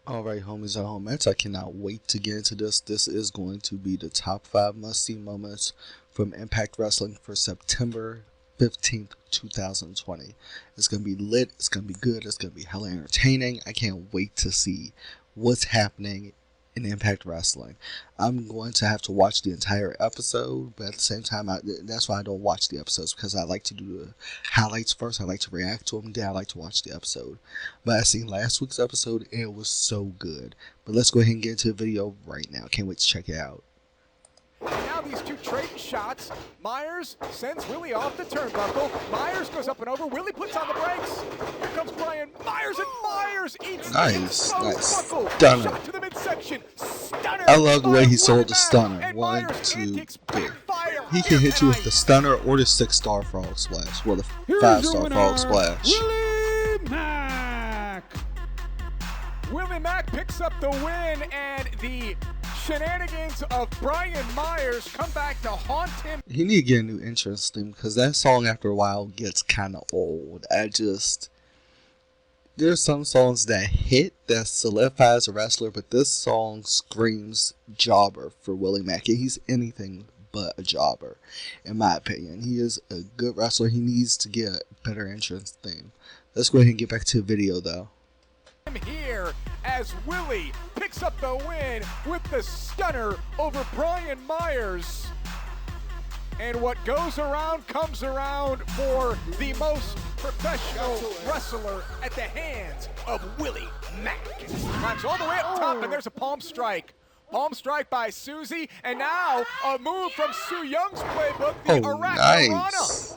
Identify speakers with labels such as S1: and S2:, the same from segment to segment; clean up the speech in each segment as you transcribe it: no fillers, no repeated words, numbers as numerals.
S1: Alright, homies and homies, I cannot wait to get into this. This is going to be the top 5 must-see moments from Impact Wrestling for September 15th, 2020. It's going to be lit, it's going to be good, it's going to be hella entertaining. I can't wait to see what's happening in Impact Wrestling. I'm going to have to watch the entire episode, but at the same time, that's why I don't watch the episodes, because I like to do the highlights first. I like to react to them, then I like to watch the episode. But I seen last week's episode, and it was so good. But let's go ahead and get into the video right now. Can't wait to check it out.
S2: Now these two trading shots. Myers sends Willie off the turnbuckle. Myers goes up and over. Willie puts on the brakes. Here comes Brian Myers, and Myers eats
S1: Nice.
S2: buckle.
S1: Stunner.
S2: Shot to the midsection. Stunner.
S1: I love the way he sold the
S2: Willie
S1: stunner.
S2: Mack.
S1: 1,
S2: Myers
S1: 2,
S2: antics
S1: 3.
S2: backfire.
S1: He can hit you with the
S2: Nice.
S1: stunner or the 6-star frog splash. Well, the
S3: Here's
S1: 5-star
S3: your
S1: frog
S3: winner,
S1: splash.
S3: Willie Mack.
S2: Willie Mack picks up the win, and the shenanigans of Brian Myers come back to haunt him.
S1: He need to get a new entrance theme, because that song after a while gets kind of old. There's some songs that hit, that solidifies a wrestler, but this song screams jobber for Willie Mack. And he's anything but a jobber, in my opinion. He is a good wrestler. He needs to get a better entrance theme. Let's go ahead and get back to the video, though.
S2: Here as Willie picks up the win with the stunner over Brian Myers. And what goes around comes around for the most professional wrestler at the hands of Willie Mack. Climbs all the way up top, and there's a palm strike. Palm strike by Susie, and now a move from Su Young's playbook, the Iraq
S1: Nice.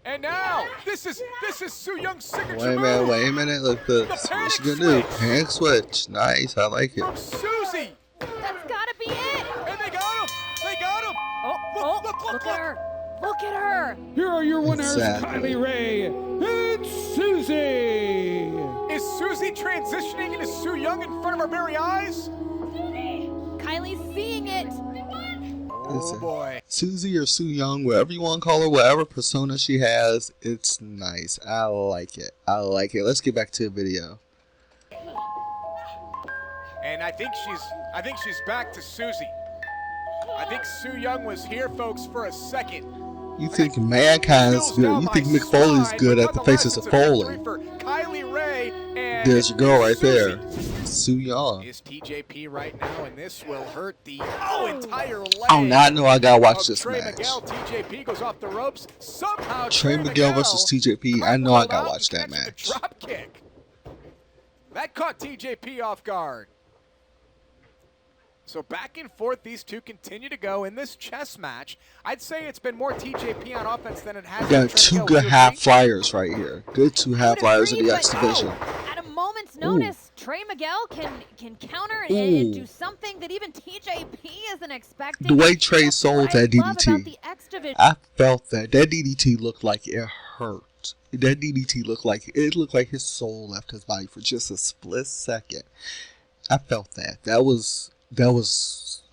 S2: And now this is Su Young's signature
S1: Wait a
S2: move.
S1: minute. Look, this. What
S2: panic
S1: you gonna do?
S2: switch.
S1: Hand switch. Nice. I like it.
S2: From Susie.
S4: That's gotta be it!
S2: And they got him! They got him!
S4: Look at her! Look at her!
S3: Here are your winners,
S1: Exactly.
S3: Kylie Ray and Susie.
S2: Is Susie transitioning into Su Young in front of our very eyes?
S4: Kylie's seeing it!
S2: Oh
S1: Listen.
S2: boy.
S1: Susie or Su Young, whatever you want to call her, whatever persona she has, it's nice. I like it. Let's get back to the video.
S2: And I think she's back to Susie. I think Su Young was here, folks, for a second.
S1: You think Mankind is good? You think Mick Foley's good at the faces of Foley?
S2: For Kylie Ray and
S1: There's your girl right
S2: Susie.
S1: there, Su Young.
S2: Is TJP right now, and this will hurt the entire leg.
S1: Oh, now I know I gotta watch
S2: of
S1: this
S2: Trey
S1: match.
S2: Miguel. TJP goes off the ropes. Somehow
S1: Trey Miguel versus TJP. I know I gotta watch that match.
S2: Drop kick. That caught TJP off guard. So back and forth, these two continue to go in this chess match. I'd say it's been more TJP on offense than it has.
S1: We
S2: been
S1: got
S2: Trey
S1: two
S2: Miguel.
S1: good
S2: Would you
S1: high
S2: agree?
S1: flyers right here. Good two high
S4: I would
S1: flyers in
S4: agree,
S1: the
S4: but
S1: X division.
S4: At a moment's notice, Trey Miguel can counter and
S1: Ooh.
S4: do something that even TJP isn't expecting.
S1: The way Trey
S4: That's
S1: sold
S4: what I
S1: that
S4: love about
S1: DDT.
S4: the X division.
S1: I felt that DDT looked like it hurt. That DDT looked like his soul left his body for just a split second. I felt that. That was
S4: It's
S1: that was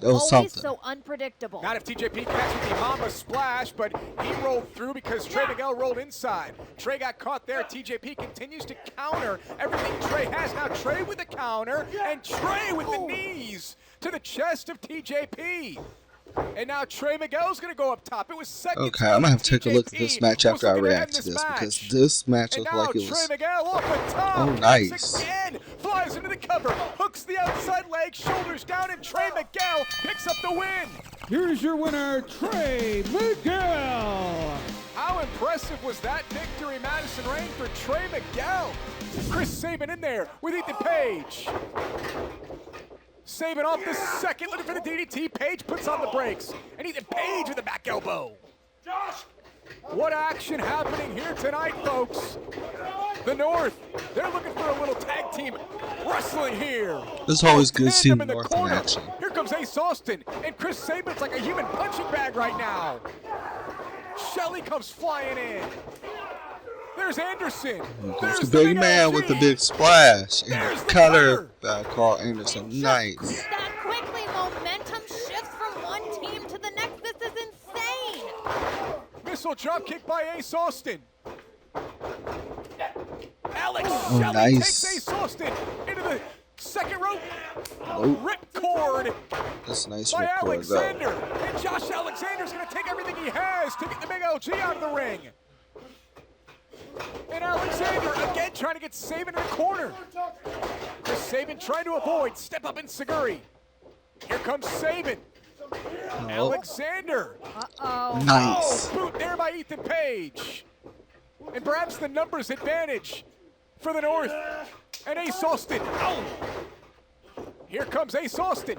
S4: always
S1: something.
S4: so unpredictable.
S2: Not if TJP catches the Mamba splash, but he rolled through because Trey Miguel rolled inside. Trey got caught there. TJP continues to counter everything Trey has. Now Trey with the counter, and Trey with the knees to the chest of TJP. And now Trey Miguel's going to go up top. It was second.
S1: Okay, I'm gonna have to take a look at this match after I react to this, because this match
S2: And
S1: looked
S2: now
S1: like it
S2: Trey
S1: was.
S2: Miguel off the top.
S1: Oh, nice.
S2: Again, flies into the cover, hooks the outside leg, shoulders down, and Trey Miguel picks up the win.
S3: Here's your winner, Trey Miguel.
S2: How impressive was that victory, Madison Rain, for Trey Miguel? Chris Sabin in there with Ethan Page. Sabin off the second, looking for the DDT. Page puts on the brakes. And Ethan Page with a back elbow. What action happening here tonight, folks? The North, they're looking for a little tag team wrestling here.
S1: It's always good seeing
S2: Tandem in the
S1: North in
S2: corner.
S1: action.
S2: Here comes Ace Austin, and Chris Sabin's like a human punching bag right now. Shelly comes flying in. There's Anderson.
S1: Here comes
S2: There's
S1: the big man
S2: LG.
S1: with the big splash and
S2: There's
S1: the
S2: the
S1: cutter by Carl Anderson. Nice.
S4: That quickly, momentum shifts from one team to the next. This is insane.
S2: Missile drop kick by Ace Austin. Alex
S1: Oh,
S2: Shelley
S1: nice.
S2: takes Ace Austin into the second rope.
S1: Nope.
S2: Ripcord
S1: That's a nice
S2: by
S1: ripcord, though.
S2: Alexander. And Josh Alexander's going to take everything he has to get the big LG out of the ring. And Alexander again trying to get Sabin in the corner. Chris Sabin trying to avoid. Step up in Seguri. Here comes Sabin. Alexander.
S4: Uh-oh.
S1: Nice.
S2: Boot there by Ethan Page. And perhaps the numbers advantage for the North. And Ace Austin. Oh. Here comes Ace Austin.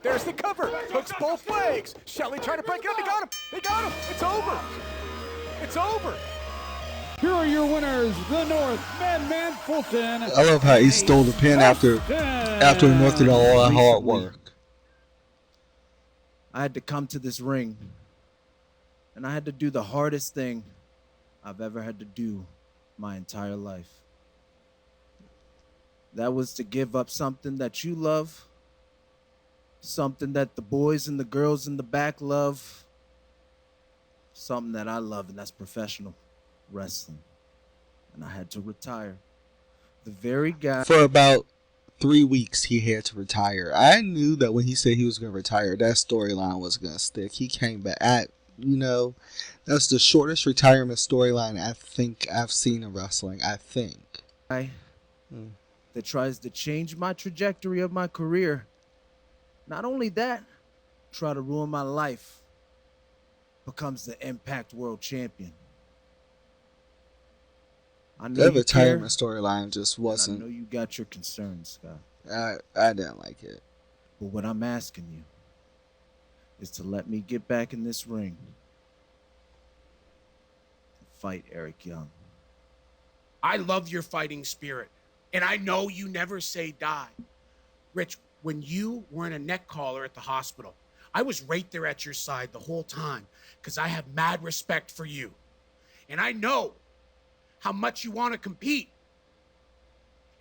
S2: There's the cover. Hooks both legs. Shelley trying to break it up. They got him. They got him. It's over. It's over.
S3: Here are your winners, the North, Madman Fulton.
S1: I love how he stole the pin after North did all that hard work.
S5: I had to come to this ring, and I had to do the hardest thing I've ever had to do my entire life. That was to give up something that you love, something that the boys and the girls in the back love, something that I love, and that's professional wrestling. And I had to retire. The very guy...
S1: For about 3 weeks, he had to retire. I knew that when he said he was going to retire, that storyline was going to stick. He came back. That's the shortest retirement storyline I think I've seen in wrestling. I think.
S5: That tries to change my trajectory of my career. Not only that, try to ruin my life. Becomes the Impact World Champion. I know
S1: That
S5: you
S1: retirement
S5: care,
S1: storyline just
S5: and I know
S1: wasn't.
S5: you got your concerns, Scott.
S1: I didn't like it.
S5: But what I'm asking you is to let me get back in this ring and fight Eric Young.
S6: I love your fighting spirit, and I know you never say die. Rich, when you were in a neck collar at the hospital, I was right there at your side the whole time because I have mad respect for you. And I know how much you want to compete.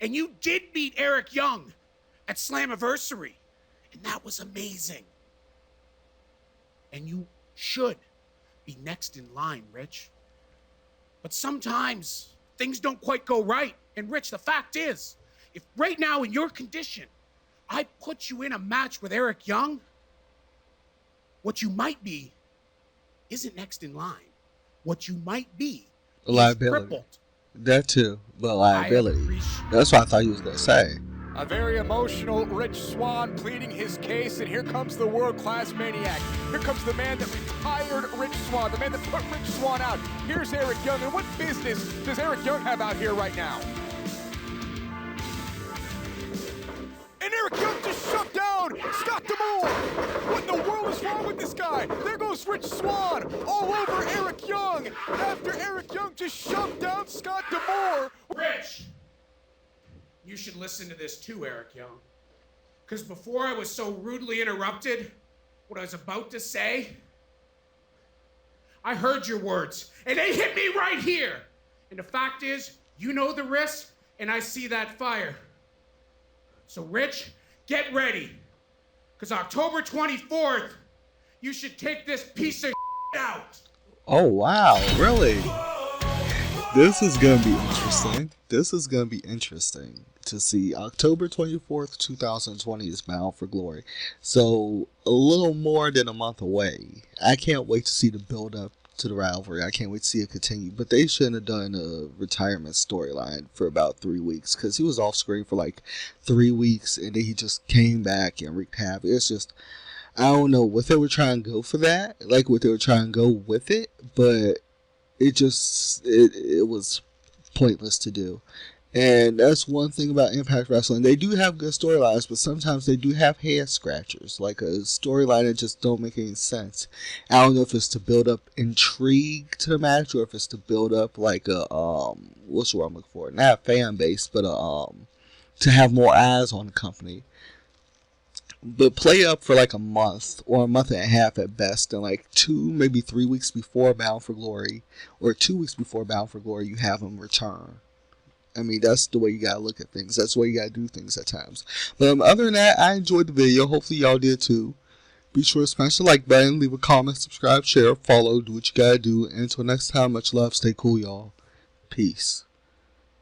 S6: And you did beat Eric Young at Slammiversary, and that was amazing. And you should be next in line, Rich. But sometimes things don't quite go right. And Rich, the fact is, if right now in your condition, I put you in a match with Eric Young, what you might be isn't next in line. What you might be is
S1: Liability.
S6: crippled.
S1: That too, but liability.
S6: I appreciate-
S1: That's what I thought he was going to say.
S2: A very emotional Rich Swann pleading his case, and here comes the world-class maniac. Here comes the man that retired Rich Swann, the man that put Rich Swann out. Here's Eric Young, and what business does Eric Young have out here right now? And Eric Young just shut down Scott D'Amore. What in the world is wrong with this guy? There goes Rich Swann all over Eric Young after Eric Young just shoved down Scott D'Amore.
S6: Rich, you should listen to this too, Eric Young. Because before I was so rudely interrupted, what I was about to say, I heard your words, and they hit me right here. And the fact is, you know the risk, and I see that fire. So, Rich, get ready. Because October 24th, you should take this piece of out.
S1: Oh, wow. Really? This is going to be interesting. This is going to be interesting to see. October 24th, 2020 is Bound for Glory. So, a little more than a month away. I can't wait to see the build-up to the rivalry. I can't wait to see it continue. But they shouldn't have done a retirement storyline for about 3 weeks. Because he was off screen for like 3 weeks. And then he just came back and wreaked havoc. It's just... I don't know what they were trying to go for that. Like what they were trying to go with it. But... it was pointless to do. And that's one thing about Impact Wrestling. They do have good storylines, but sometimes they do have head scratchers, like a storyline that just don't make any sense. I don't know if it's to build up intrigue to the match, or if it's to build up like a what's the word I'm looking for? Not a fan base, but to have more eyes on the company. But play up for like a month or a month and a half at best, and like 2, maybe 3 weeks before Bound for Glory, or 2 weeks before Bound for Glory, you have them return. I mean, that's the way you gotta look at things. That's the way you gotta do things at times. But other than that, I enjoyed the video. Hopefully y'all did too. Be sure to smash the like button, leave a comment, subscribe, share, follow, do what you gotta do. And until next time, much love, stay cool, y'all. Peace.